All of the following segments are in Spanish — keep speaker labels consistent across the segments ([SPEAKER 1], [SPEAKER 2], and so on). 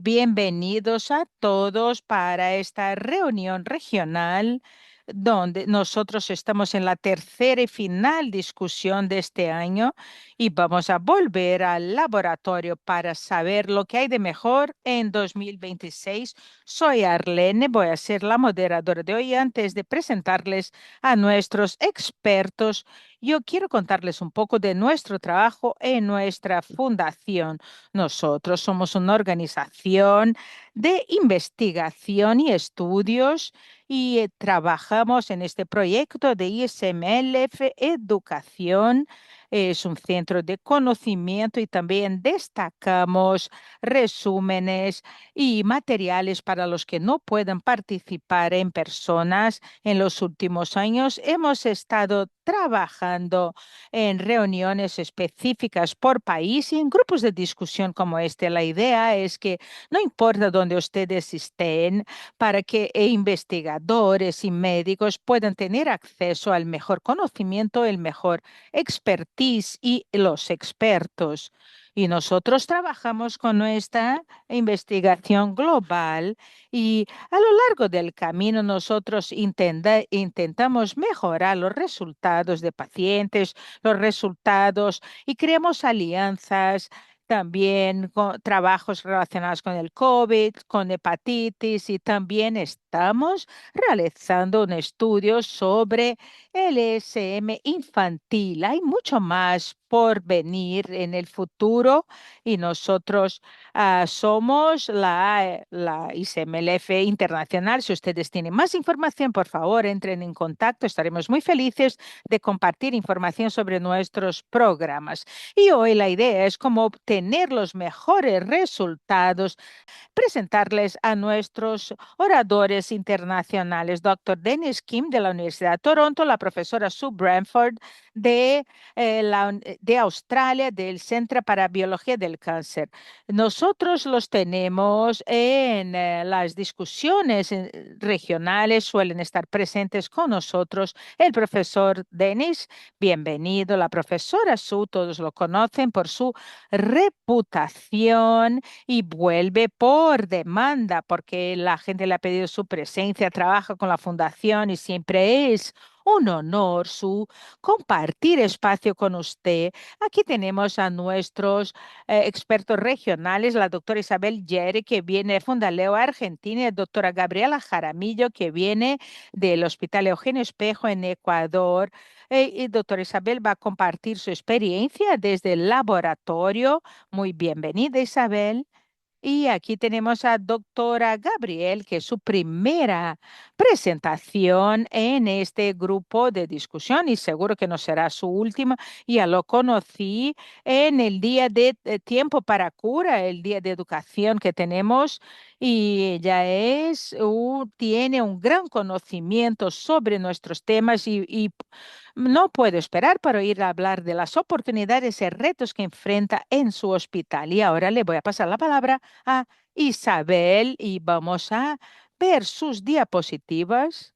[SPEAKER 1] Bienvenidos a todos para esta reunión regional donde nosotros estamos en la tercera y final discusión de este año y vamos a volver al laboratorio para saber lo que hay de mejor en 2026. Soy Arlene, voy a ser la moderadora de hoy. Antes de presentarles a nuestros expertos, yo quiero contarles un poco de nuestro trabajo en nuestra fundación. Nosotros somos una organización de investigación y estudios y trabajamos en este proyecto de ISMLF Educación. Es un centro de conocimiento y también destacamos resúmenes y materiales para los que no pueden participar en personas. En los últimos años hemos estado trabajando en reuniones específicas por país y en grupos de discusión como este. La idea es que no importa dónde ustedes estén, para que investigadores y médicos puedan tener acceso al mejor conocimiento, el mejor expertise y los expertos. Y nosotros trabajamos con nuestra investigación global y a lo largo del camino nosotros intentamos mejorar los resultados de pacientes, los resultados y creamos alianzas también con trabajos relacionados con el COVID, con hepatitis y también estamos realizando un estudio sobre el ESM infantil. Hay mucho más por venir en el futuro y nosotros somos la ICMLF Internacional. Si ustedes tienen más información, por favor, entren en contacto. Estaremos muy felices de compartir información sobre nuestros programas. Y hoy la idea es cómo obtener los mejores resultados, presentarles a nuestros oradores internacionales, doctor Dennis Kim de la Universidad de Toronto, la profesora Sue Branford de Australia, del Centro para Biología del Cáncer. Nosotros los tenemos en las discusiones regionales, suelen estar presentes con nosotros el profesor Dennis, bienvenido, la profesora Sue, todos lo conocen por su reputación y vuelve por demanda porque la gente le ha pedido su presencia, trabaja con la fundación y siempre es un honor su compartir espacio con usted. Aquí tenemos a nuestros expertos regionales, la doctora Isabel Yere, que viene de Fundaleo, Argentina, y la doctora Gabriela Jaramillo, que viene del Hospital Eugenio Espejo en Ecuador. Y doctora Isabel va a compartir su experiencia desde el laboratorio. Muy bienvenida, Isabel. Y aquí tenemos a doctora Gabriel, que es su primera presentación en este grupo de discusión y seguro que no será su última. Ya lo conocí en el día de tiempo para cura, el día de educación que tenemos y ella tiene un gran conocimiento sobre nuestros temas y no puedo esperar para oír hablar de las oportunidades y retos que enfrenta en su hospital. Y ahora le voy a pasar la palabra a Isabel y vamos a ver sus diapositivas.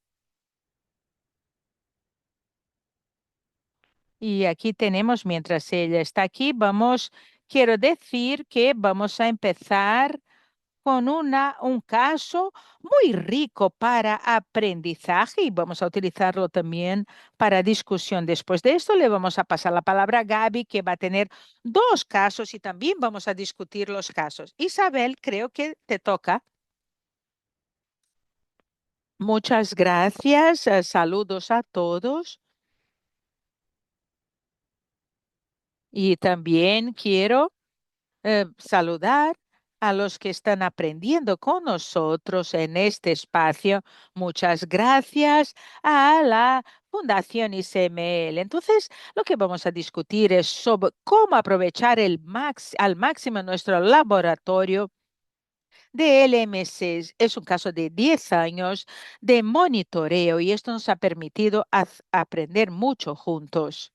[SPEAKER 1] Y aquí tenemos, mientras ella está aquí, quiero decir que vamos a empezar con un caso muy rico para aprendizaje y vamos a utilizarlo también para discusión. Después de esto le vamos a pasar la palabra a Gaby, que va a tener dos casos y también vamos a discutir los casos. Isabel, creo que te toca. Muchas gracias. Saludos a todos. Y también quiero saludar a los que están aprendiendo con nosotros en este espacio. Muchas gracias a la Fundación ICML. Entonces, lo que vamos a discutir es sobre cómo aprovechar al máximo nuestro laboratorio de LMC. Es un caso de 10 años de monitoreo y esto nos ha permitido aprender mucho juntos.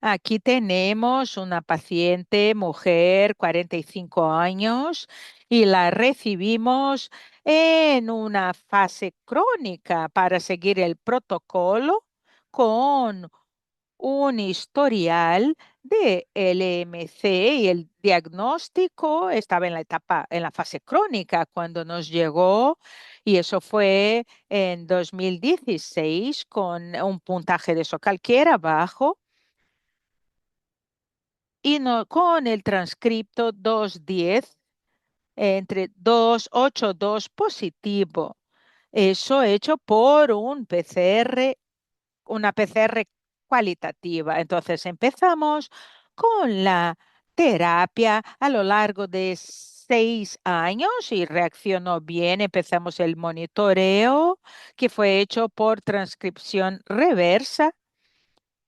[SPEAKER 1] Aquí tenemos una paciente, mujer, 45 años, y la recibimos en una fase crónica para seguir el protocolo con un historial de LMC y el diagnóstico estaba en la etapa, en la fase crónica cuando nos llegó y eso fue en 2016 con un puntaje de Socal que era bajo y no, con el transcripto 210 entre 282 positivo. Eso hecho por un PCR, una PCR cualitativa. Entonces empezamos con la terapia a lo largo de 6 años y reaccionó bien. Empezamos el monitoreo que fue hecho por transcripción reversa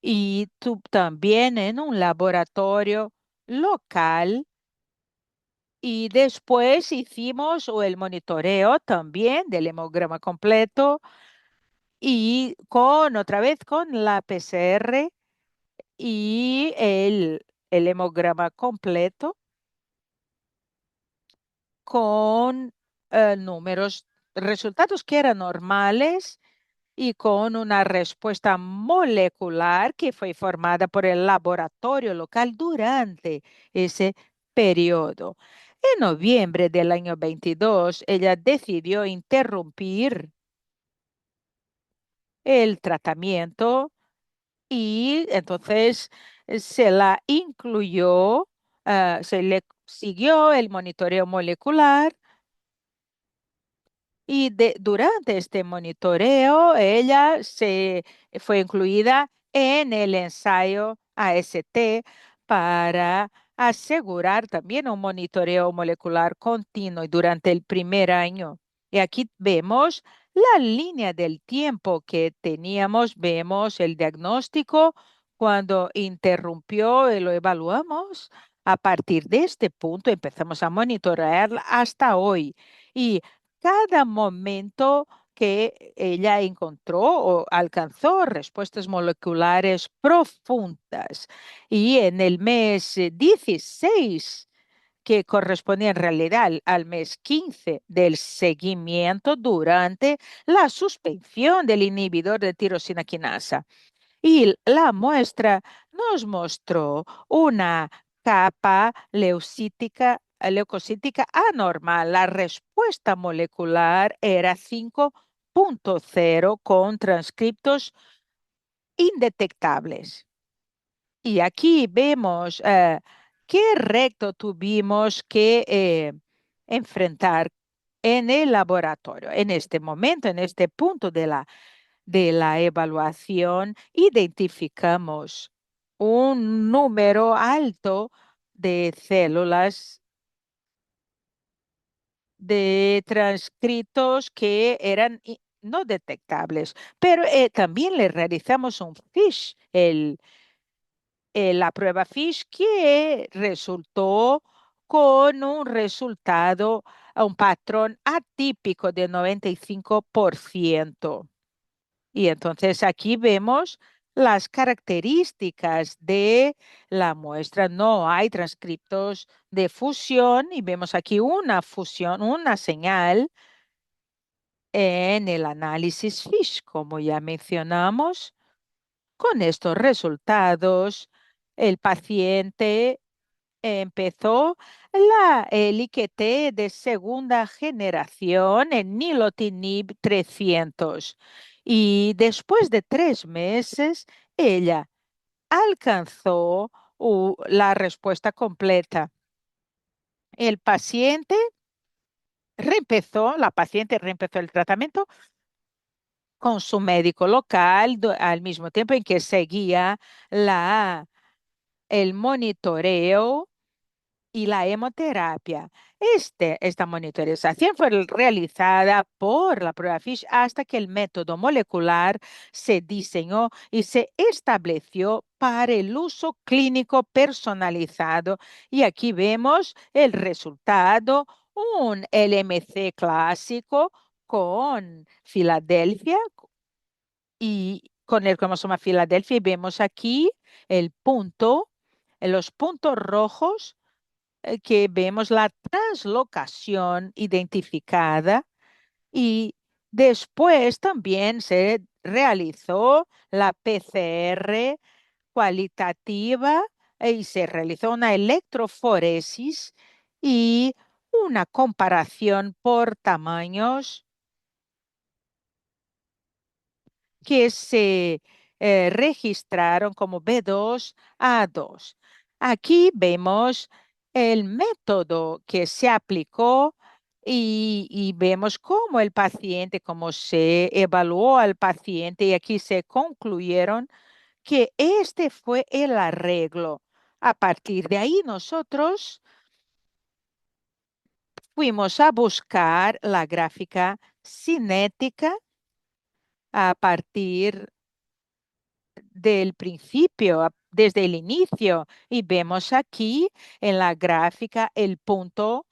[SPEAKER 1] y también en un laboratorio local. Y después hicimos el monitoreo también del hemograma completo y con otra vez con la PCR y el hemograma completo con números, resultados que eran normales y con una respuesta molecular que fue formada por el laboratorio local durante ese periodo. En noviembre del año 22, ella decidió interrumpir el tratamiento y entonces se la incluyó, se le siguió el monitoreo molecular y durante este monitoreo ella se fue incluida en el ensayo AST para asegurar también un monitoreo molecular continuo durante el primer año. Y aquí vemos la línea del tiempo que teníamos, vemos el diagnóstico cuando interrumpió y lo evaluamos. A partir de este punto empezamos a monitorear hasta hoy. Y cada momento que ella encontró o alcanzó respuestas moleculares profundas. Y en el mes 16, que correspondía en realidad al mes 15 del seguimiento durante la suspensión del inhibidor de tirosina quinasa. Y la muestra nos mostró una capa leucocítica anormal. La respuesta molecular era 5.0 con transcriptos indetectables. Y aquí vemos qué recto tuvimos que enfrentar en el laboratorio. En este momento, en este punto de la evaluación, identificamos un número alto de células de transcritos que eran no detectables, pero también le realizamos un FISH, la prueba FISH que resultó con un resultado, un patrón atípico de 95%. Y entonces aquí vemos las características de la muestra. No hay transcriptos de fusión y vemos aquí una fusión, una señal en el análisis FISH, como ya mencionamos. Con estos resultados, el paciente empezó el IQT de segunda generación en Nilotinib 300 y después de 3 meses ella alcanzó la respuesta completa. La paciente reempezó el tratamiento con su médico local al mismo tiempo en que seguía el monitoreo y la hemoterapia. Esta monitorización fue realizada por la prueba FISH hasta que el método molecular se diseñó y se estableció para el uso clínico personalizado. Y aquí vemos el resultado, un LMC clásico con Filadelfia y con el cromosoma Filadelfia. Y vemos aquí el punto, los puntos rojos que vemos la translocación identificada y después también se realizó la PCR cualitativa y se realizó una electroforesis y una comparación por tamaños que se registraron como B2 a 2. Aquí vemos el método que se aplicó y vemos cómo el paciente, cómo se evaluó al paciente y aquí se concluyeron que este fue el arreglo. A partir de ahí nosotros fuimos a buscar la gráfica cinética a partir del principio, desde el inicio, y vemos aquí en la gráfica el punto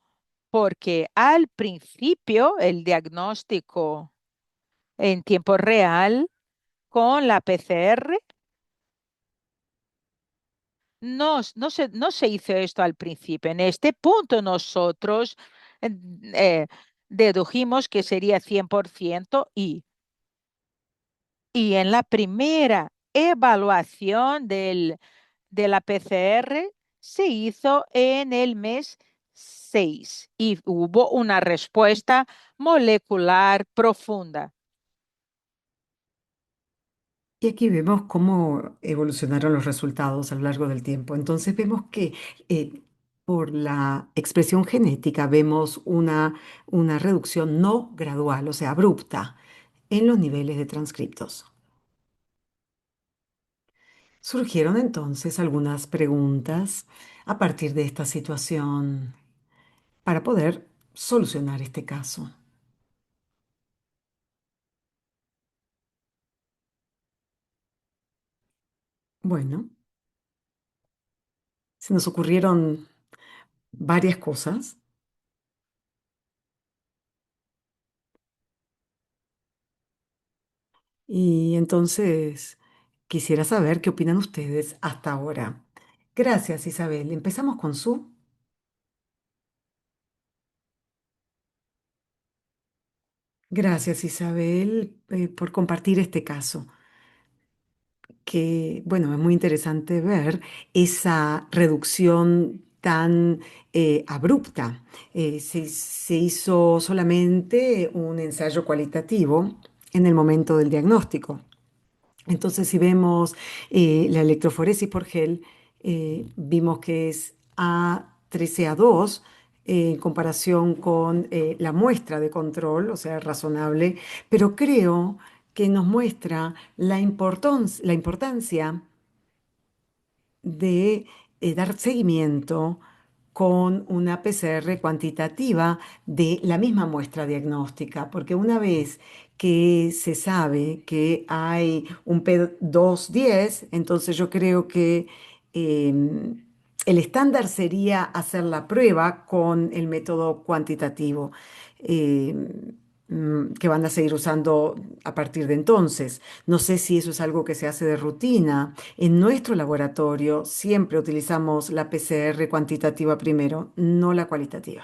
[SPEAKER 1] porque al principio el diagnóstico en tiempo real con la PCR no se hizo esto al principio. En este punto nosotros eh, eh, dedujimos que sería 100% y en la primera evaluación de la PCR se hizo en el mes 6 y hubo una respuesta molecular profunda.
[SPEAKER 2] Y aquí vemos cómo evolucionaron los resultados a lo largo del tiempo. Entonces vemos que por la expresión genética vemos una reducción no gradual, o sea, abrupta, en los niveles de transcriptos. Surgieron entonces algunas preguntas a partir de esta situación para poder solucionar este caso. Bueno, se nos ocurrieron varias cosas. Y entonces quisiera saber qué opinan ustedes hasta ahora. Gracias, Isabel. Empezamos con Su. Gracias, Isabel, por compartir este caso, que, bueno, es muy interesante ver esa reducción tan abrupta. Se hizo solamente un ensayo cualitativo en el momento del diagnóstico. Entonces, si vemos la electroforesis por gel, vimos que es A13A2 en comparación con la muestra de control, o sea, razonable, pero creo que nos muestra la importancia de dar seguimiento con una PCR cuantitativa de la misma muestra diagnóstica, porque una vez que se sabe que hay un P210, entonces yo creo que el estándar sería hacer la prueba con el método cuantitativo. Que van a seguir usando a partir de entonces. No sé si eso es algo que se hace de rutina. En nuestro laboratorio siempre utilizamos la PCR cuantitativa primero, no la cualitativa.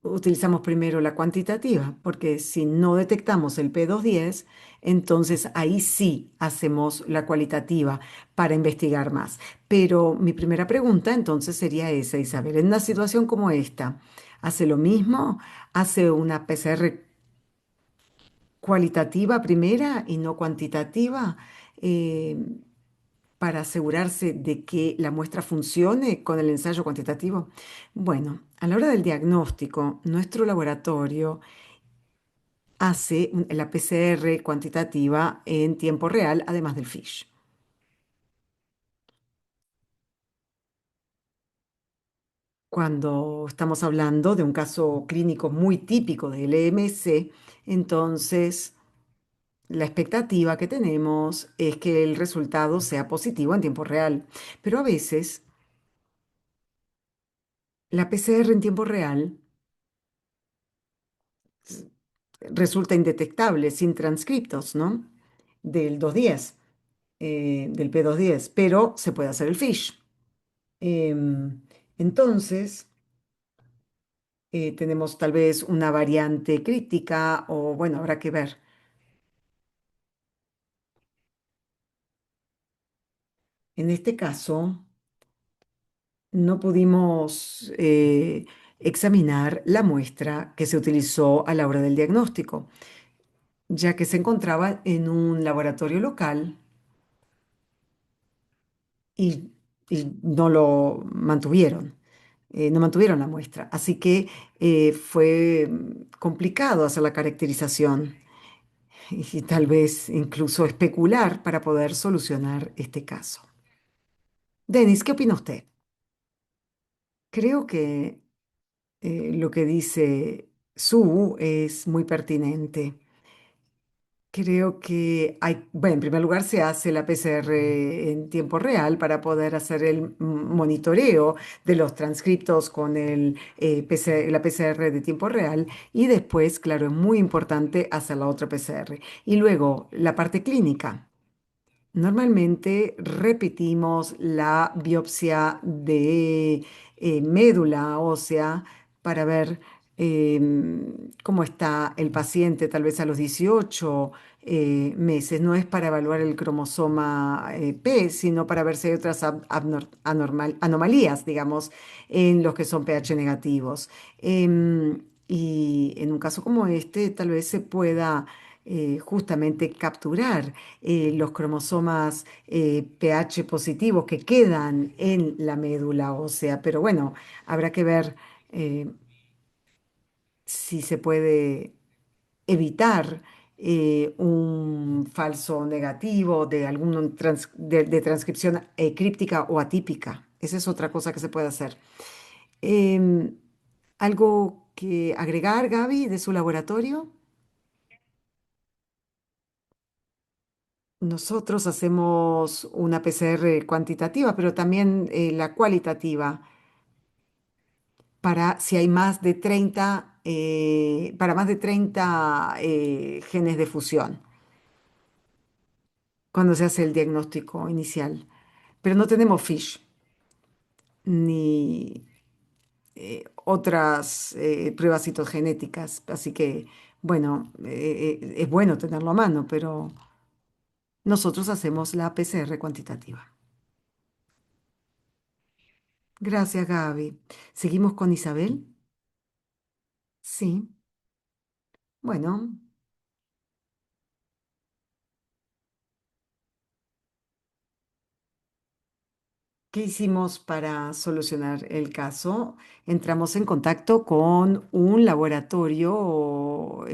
[SPEAKER 2] Utilizamos primero la cuantitativa, porque si no detectamos el P210, entonces ahí sí hacemos la cualitativa para investigar más. Pero mi primera pregunta entonces sería esa, Isabel. En una situación como esta, ¿hace lo mismo? ¿Hace una PCR cualitativa primera y no cuantitativa? Eh, para asegurarse de que la muestra funcione con el ensayo cuantitativo? Bueno, a la hora del diagnóstico, nuestro laboratorio hace la PCR cuantitativa en tiempo real, además del FISH. Cuando estamos hablando de un caso clínico muy típico del EMC, entonces la expectativa que tenemos es que el resultado sea positivo en tiempo real. Pero a veces la PCR en tiempo real resulta indetectable, sin transcriptos, ¿no? Del 210, del P210, pero se puede hacer el FISH. Entonces, tenemos tal vez una variante crítica o bueno, habrá que ver. En este caso, no pudimos examinar la muestra que se utilizó a la hora del diagnóstico, ya que se encontraba en un laboratorio local y, y no lo mantuvieron, no mantuvieron la muestra. Así que fue complicado hacer la caracterización y tal vez incluso especular para poder solucionar este caso. Denis, ¿qué opina usted? Creo que lo que dice Sue es muy pertinente. Creo que hay, bueno, en primer lugar se hace la PCR en tiempo real para poder hacer el monitoreo de los transcriptos con la PCR de tiempo real y después, claro, es muy importante hacer la otra PCR. Y luego la parte clínica. Normalmente repetimos la biopsia de médula ósea para ver cómo está el paciente, tal vez a los 18 meses. No es para evaluar el cromosoma P, sino para ver si hay otras anomalías, digamos, en los que son pH negativos. Y en un caso como este, tal vez se pueda justamente capturar los cromosomas pH positivos que quedan en la médula ósea. Pero bueno, habrá que ver eh, si se puede evitar un falso negativo de algún de transcripción críptica o atípica. Esa es otra cosa que se puede hacer. Em, ¿Algo que agregar, Gaby, de su laboratorio? Nosotros hacemos una PCR cuantitativa, pero también la cualitativa para si hay más de 30, para más de 30 genes de fusión cuando se hace el diagnóstico inicial. Pero no tenemos FISH ni otras pruebas citogenéticas, así que bueno, es bueno tenerlo a mano, pero nosotros hacemos la PCR cuantitativa. Gracias, Gaby. ¿Seguimos con Isabel? Sí. Bueno, ¿qué hicimos para solucionar el caso? Entramos en contacto con un laboratorio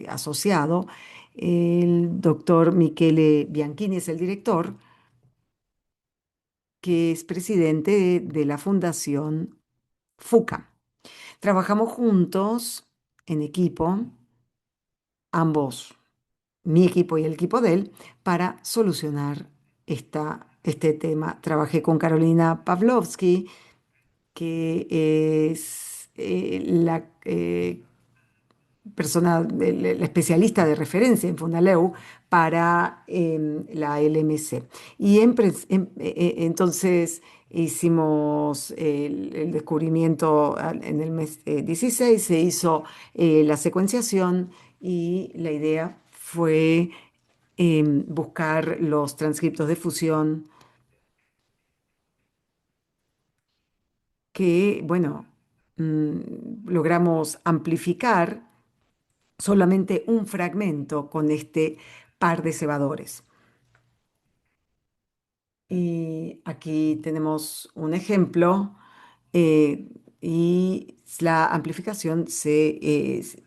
[SPEAKER 2] asociado. El doctor Michele Bianchini es el director, que es presidente de la Fundación FUCA. Trabajamos juntos en equipo, ambos, mi equipo y el equipo de él, para solucionar este tema. Trabajé con Carolina Pavlovsky, que es la persona, la especialista de referencia en Fundaleu para la LMC. Y entonces hicimos el descubrimiento en el mes 16, se hizo la secuenciación y la idea fue buscar los transcriptos de fusión que, bueno, logramos amplificar solamente un fragmento con este par de cebadores. Y aquí tenemos un ejemplo eh, y la amplificación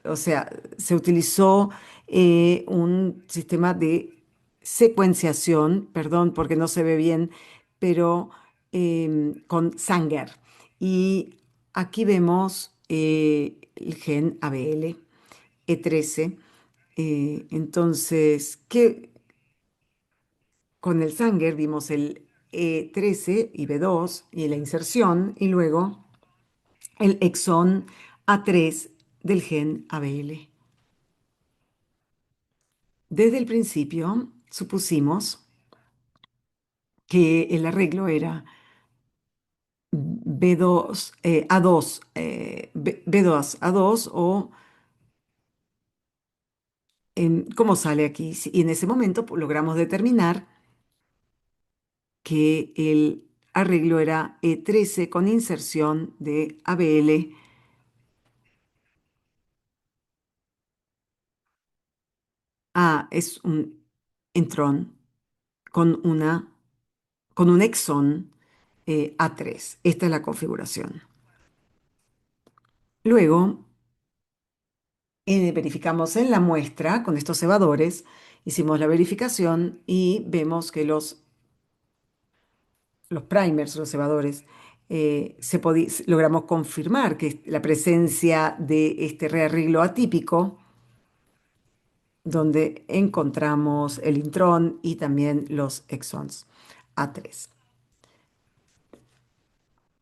[SPEAKER 2] o sea, se utilizó un sistema de secuenciación, perdón porque no se ve bien, pero con Sanger. Y aquí vemos el gen ABL E13. Entonces, con el Sanger vimos el E13 y B2 y la inserción y luego el exón A3 del gen ABL. Desde el principio supusimos que el arreglo era B2, A2, B2, A2 o ¿cómo sale aquí? Y en ese momento pues, logramos determinar que el arreglo era E13 con inserción de ABL. Es un intrón con con un exón A3. Esta es la configuración. Luego, verificamos en la muestra con estos cebadores, hicimos la verificación y vemos que los primers, los cebadores, logramos confirmar que la presencia de este rearreglo atípico, donde encontramos el intrón y también los exons A3.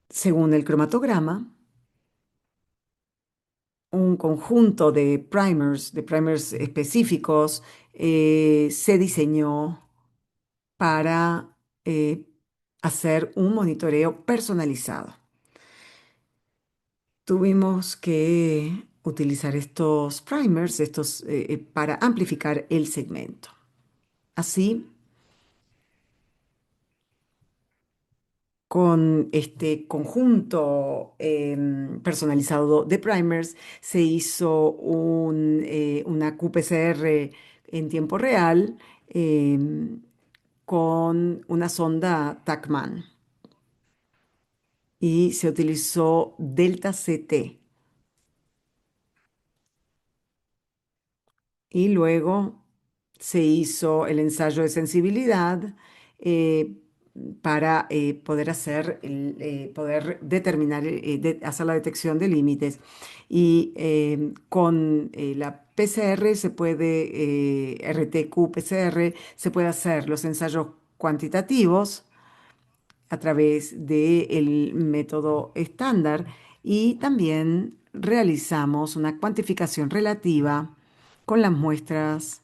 [SPEAKER 2] Según el cromatograma, un conjunto de primers específicos, se diseñó para eh, hacer un monitoreo personalizado. Tuvimos que utilizar estos primers, para amplificar el segmento. Así, con este conjunto personalizado de primers, se hizo una qPCR en tiempo real, con una sonda TACMAN, y se utilizó delta CT. Y luego se hizo el ensayo de sensibilidad, eh, para poder poder determinar, hacer la detección de límites. Y con la PCR se puede, RTQ-PCR, se puede hacer los ensayos cuantitativos a través del método estándar, y también realizamos una cuantificación relativa con las muestras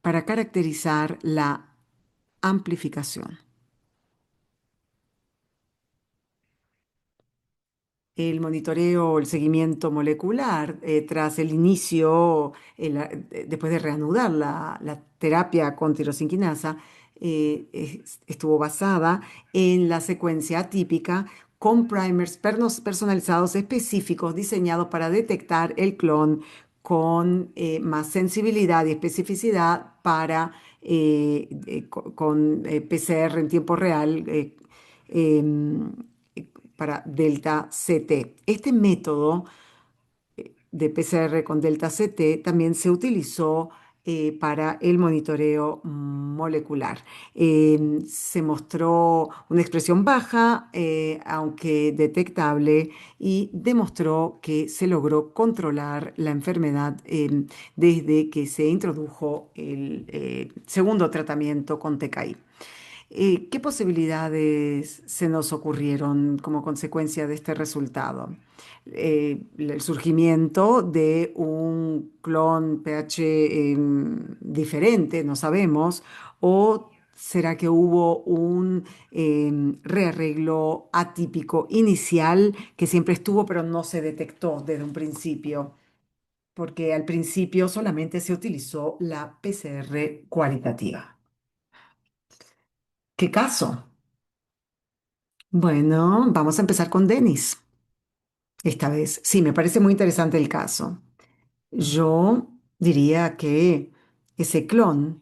[SPEAKER 2] para caracterizar la amplificación. El monitoreo, el seguimiento molecular, tras el inicio, después de reanudar la terapia con tirosinquinasa, estuvo basada en la secuencia atípica con primers personalizados específicos diseñados para detectar el clon con más sensibilidad y especificidad con PCR en tiempo real, em, para delta CT. Este método de PCR con delta CT también se utilizó para el monitoreo molecular. Se mostró una expresión baja, aunque detectable, y demostró que se logró controlar la enfermedad desde que se introdujo el segundo tratamiento con TKI. ¿Qué posibilidades se nos ocurrieron como consecuencia de este resultado? El surgimiento de un clon pH diferente, no sabemos, o será que hubo un rearreglo atípico inicial que siempre estuvo, pero no se detectó desde un principio, porque al principio solamente se utilizó la PCR cualitativa. ¿Qué caso? Bueno, vamos a empezar con Denis. Esta vez, sí, me parece muy interesante el caso. Yo diría que ese clon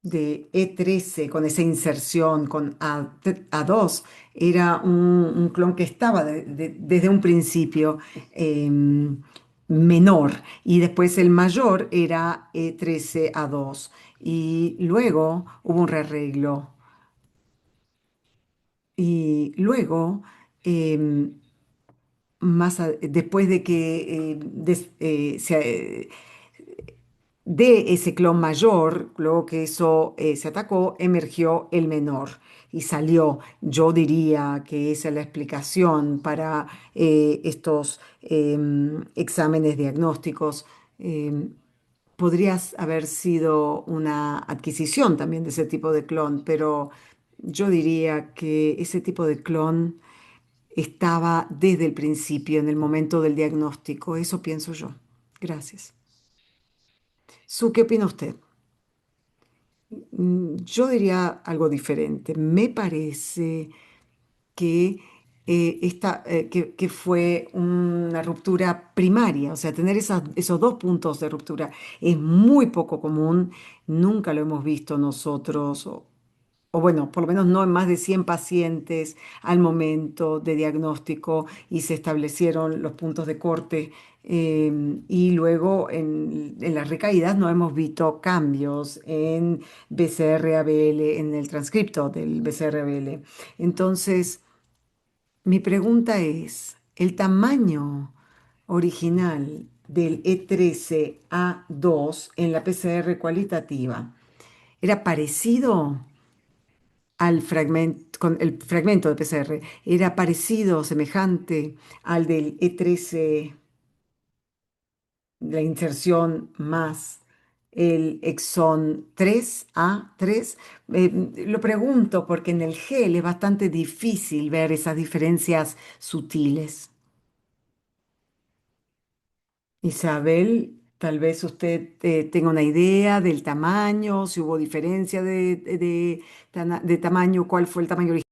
[SPEAKER 2] de E13 con esa inserción con A2 era un clon que estaba desde un principio menor, y después el mayor era E13A2, y luego hubo un rearreglo, y luego em, después de que de ese clon mayor, luego que eso se atacó, emergió el menor y salió. Yo diría que esa es la explicación para estos exámenes diagnósticos. Em, Podrías haber sido una adquisición también de ese tipo de clon, pero yo diría que ese tipo de clon estaba desde el principio, en el momento del diagnóstico. Eso pienso yo. Gracias. ¿Qué opina usted? Yo diría algo diferente. Me parece que, que fue una ruptura primaria, o sea, tener esos dos puntos de ruptura es muy poco común, nunca lo hemos visto nosotros, o bueno, por lo menos no en más de 100 pacientes al momento de diagnóstico y se establecieron los puntos de corte. Y luego en las recaídas no hemos visto cambios en BCR-ABL, en el transcripto del BCR-ABL. Entonces, mi pregunta es, ¿el tamaño original del E13A2 en la PCR cualitativa era parecido al fragmento, con el fragmento de PCR, era parecido, semejante al del E13, la inserción más el exón 3A3? Lo pregunto porque en el gel es bastante difícil ver esas diferencias sutiles. Isabel, tal vez usted tenga una idea del tamaño, si hubo diferencia de tamaño, cuál fue el tamaño original.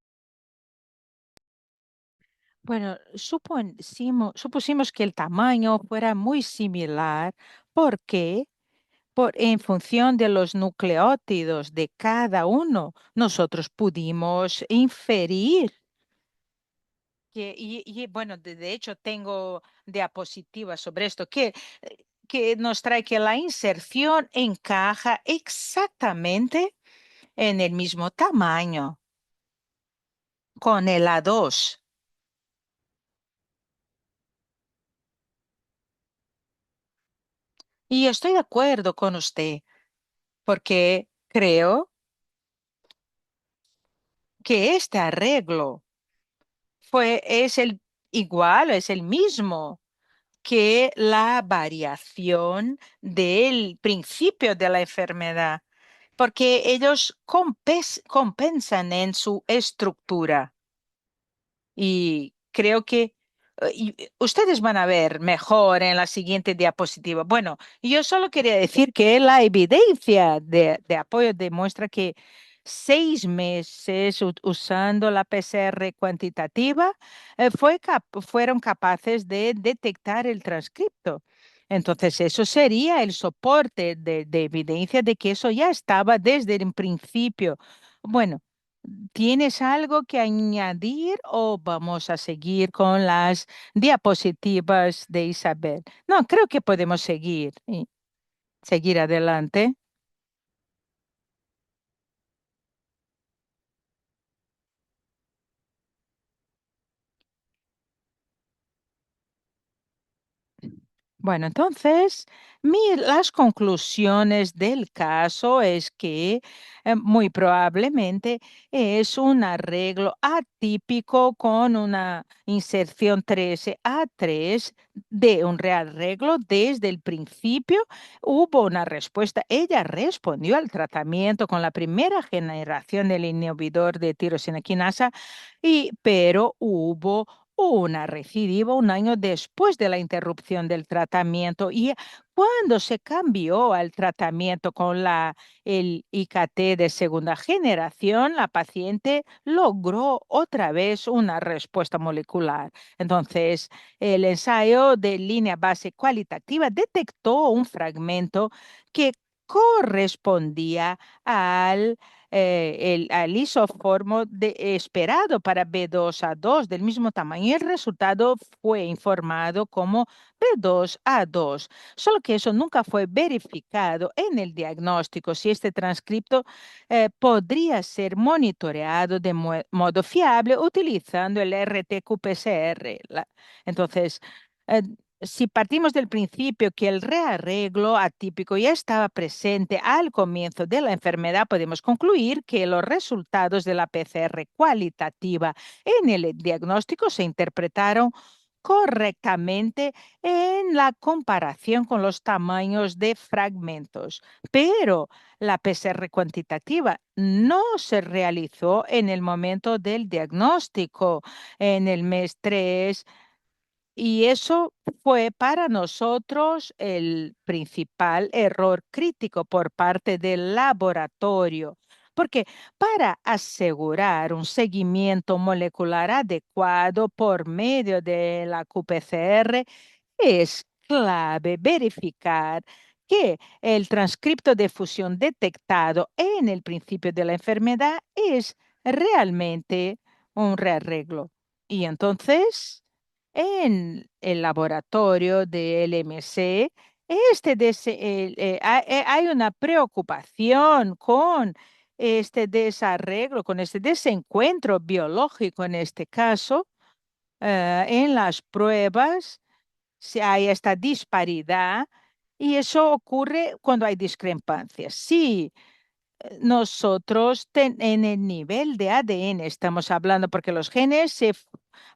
[SPEAKER 1] Bueno, supusimos que el tamaño fuera muy similar porque en función de los nucleótidos de cada uno, nosotros pudimos inferir bueno, de hecho tengo diapositivas sobre esto, que nos trae que la inserción encaja exactamente en el mismo tamaño con el A2. Y estoy de acuerdo con usted, porque creo que este arreglo es el igual, es el mismo que la variación del principio de la enfermedad, porque ellos compensan en su estructura. Y creo que ustedes van a ver mejor en la siguiente diapositiva. Bueno, yo solo quería decir que la evidencia de apoyo demuestra que 6 meses usando la PCR cuantitativa fueron capaces de detectar el transcripto. Entonces, eso sería el soporte de evidencia de que eso ya estaba desde el principio. Bueno. ¿Tienes algo que añadir o vamos a seguir con las diapositivas de Isabel? No, creo que podemos seguir y seguir adelante. Bueno, entonces, las conclusiones del caso es que muy probablemente es un arreglo atípico con una inserción 13A3 de un real arreglo. Desde el principio hubo una respuesta. Ella respondió al tratamiento con la primera generación del inhibidor de tirosina quinasa, pero hubo una recidiva un año después de la interrupción del tratamiento y cuando se cambió al tratamiento con el IKT de segunda generación, la paciente logró otra vez una respuesta molecular. Entonces, el ensayo de línea base cualitativa detectó un fragmento que correspondía al isoformo esperado para B2A2 del mismo tamaño y el resultado fue informado como B2A2, solo que eso nunca fue verificado en el diagnóstico si este transcripto podría ser monitoreado de modo fiable utilizando el RT-qPCR. Entonces, eh, si partimos del principio que el rearreglo atípico ya estaba presente al comienzo de la enfermedad, podemos concluir que los resultados de la PCR cualitativa en el diagnóstico se interpretaron correctamente en la comparación con los tamaños de fragmentos, pero la PCR cuantitativa no se realizó en el momento del diagnóstico, en el mes 3. Y eso fue para nosotros el principal error crítico por parte del laboratorio, porque para asegurar un seguimiento molecular adecuado por medio de la qPCR, es clave verificar que el transcripto de fusión detectado en el principio de la enfermedad es realmente un rearreglo. Y entonces, en el laboratorio de LMC, hay una preocupación con este desarreglo, con este desencuentro biológico en este caso, en las pruebas si hay esta disparidad y eso ocurre cuando hay discrepancias. Sí, nosotros en el nivel de ADN estamos hablando porque los genes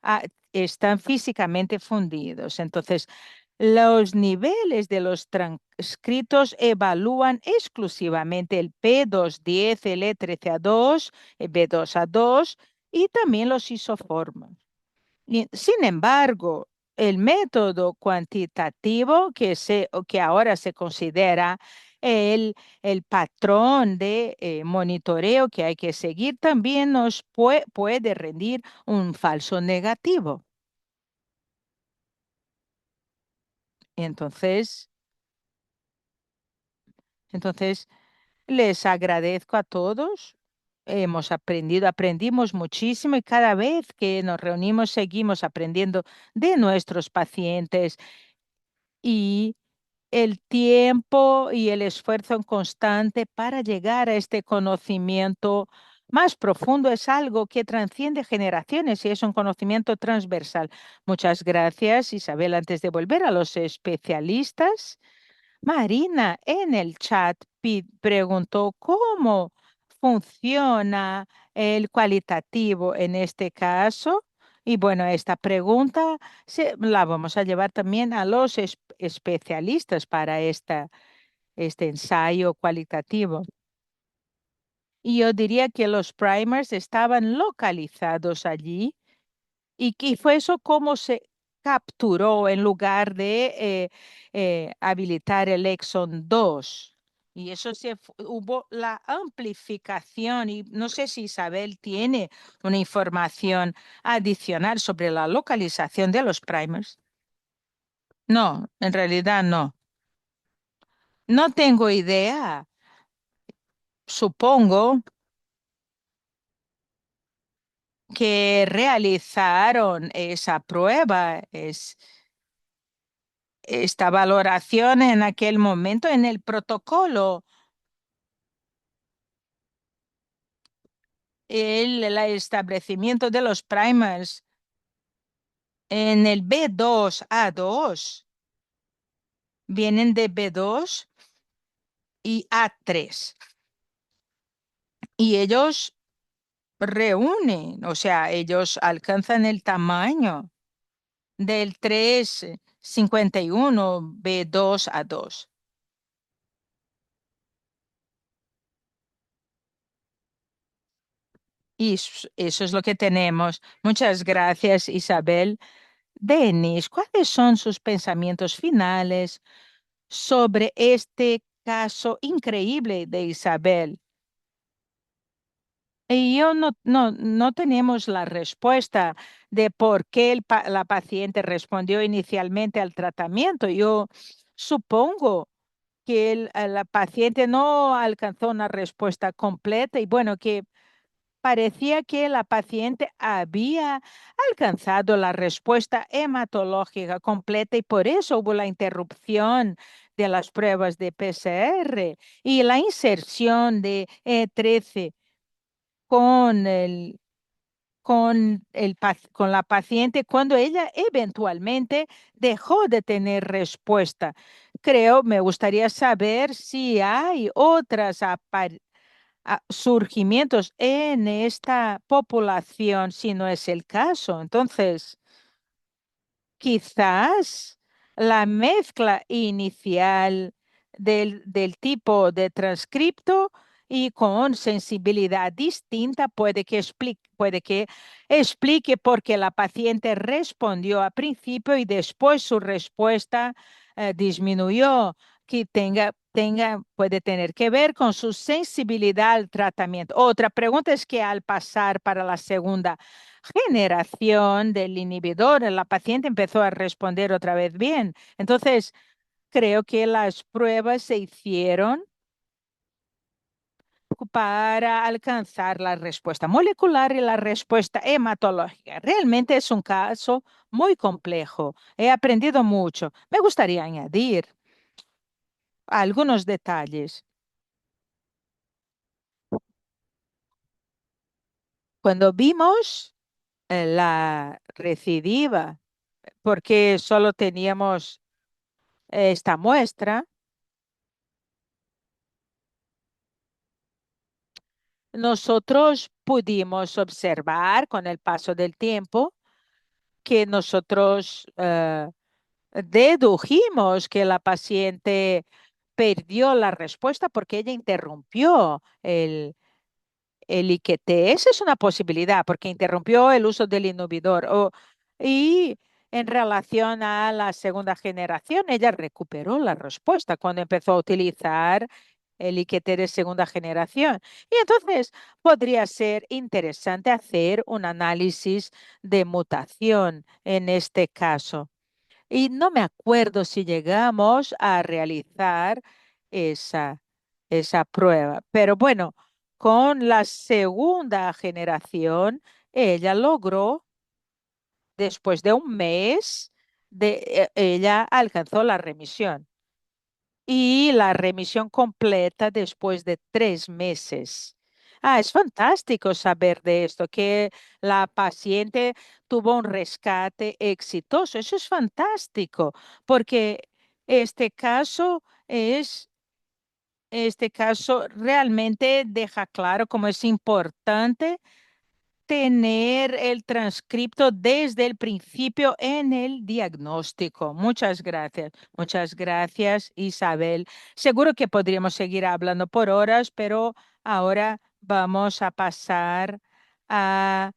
[SPEAKER 1] ah, están físicamente fundidos. Entonces, los niveles de los transcritos evalúan exclusivamente el P210, el E13A2, el B2A2 y también los isoformos. Sin embargo, el método cuantitativo o que ahora se considera el, el patrón de monitoreo que hay que seguir también nos puede rendir un falso negativo. Entonces, entonces, les agradezco a todos. Aprendimos muchísimo y cada vez que nos reunimos seguimos aprendiendo de nuestros pacientes y el tiempo y el esfuerzo constante para llegar a este conocimiento más profundo es algo que trasciende generaciones y es un conocimiento transversal. Muchas gracias, Isabel. Antes de volver a los especialistas, Marina en el chat preguntó cómo funciona el cualitativo en este caso. Y bueno, esta pregunta la vamos a llevar también a los especialistas para este ensayo cualitativo. Y yo diría que los primers estaban localizados allí y que fue eso como se capturó en lugar de habilitar el Exxon 2. Y eso hubo la amplificación y no sé si Isabel tiene una información adicional sobre la localización de los primers. No, en realidad no. No tengo idea. Supongo que realizaron esa prueba, esta valoración en aquel momento en el protocolo, el establecimiento de los primers en el B2A2, vienen de B2 y A3 y ellos reúnen, o sea, ellos alcanzan el tamaño del 351 B2A2. Y eso es lo que tenemos. Muchas gracias, Isabel. Denis, ¿cuáles son sus pensamientos finales sobre este caso increíble de Isabel? Y yo no tenemos la respuesta de por qué la paciente respondió inicialmente al tratamiento. Yo supongo que la paciente no alcanzó una respuesta completa y bueno, que parecía que la paciente había alcanzado la respuesta hematológica completa y por eso hubo la interrupción de las pruebas de PCR y la inserción de E13 con con la paciente cuando ella eventualmente dejó de tener respuesta. Me gustaría saber si hay otras surgimientos en esta población, si no es el caso. Entonces, quizás la mezcla inicial del tipo de transcripto y con sensibilidad distinta puede que explique por qué la paciente respondió a principio y después su respuesta disminuyó, que puede tener que ver con su sensibilidad al tratamiento. Otra pregunta es que al pasar para la segunda generación del inhibidor, la paciente empezó a responder otra vez bien. Entonces, creo que las pruebas se hicieron para alcanzar la respuesta molecular y la respuesta hematológica. Realmente es un caso muy complejo. He aprendido mucho. Me gustaría añadir algunos detalles. Cuando vimos la recidiva, porque solo teníamos esta muestra, nosotros pudimos observar con el paso del tiempo que nosotros dedujimos que la paciente perdió la respuesta porque ella interrumpió el IQT. Esa es una posibilidad porque interrumpió el uso del inhibidor. Y en relación a la segunda generación, ella recuperó la respuesta cuando empezó a utilizar el IQT de segunda generación. Y entonces podría ser interesante hacer un análisis de mutación en este caso. Y no me acuerdo si llegamos a realizar esa, esa prueba. Pero bueno, con la segunda generación, ella logró, después de un mes, ella alcanzó la remisión y la remisión completa después de 3 meses. Es fantástico saber de esto, que la paciente tuvo un rescate exitoso. Eso es fantástico, porque este caso este caso realmente deja claro cómo es importante tener el transcripto desde el principio en el diagnóstico. Muchas gracias, Isabel. Seguro que podríamos seguir hablando por horas, pero ahora vamos a pasar a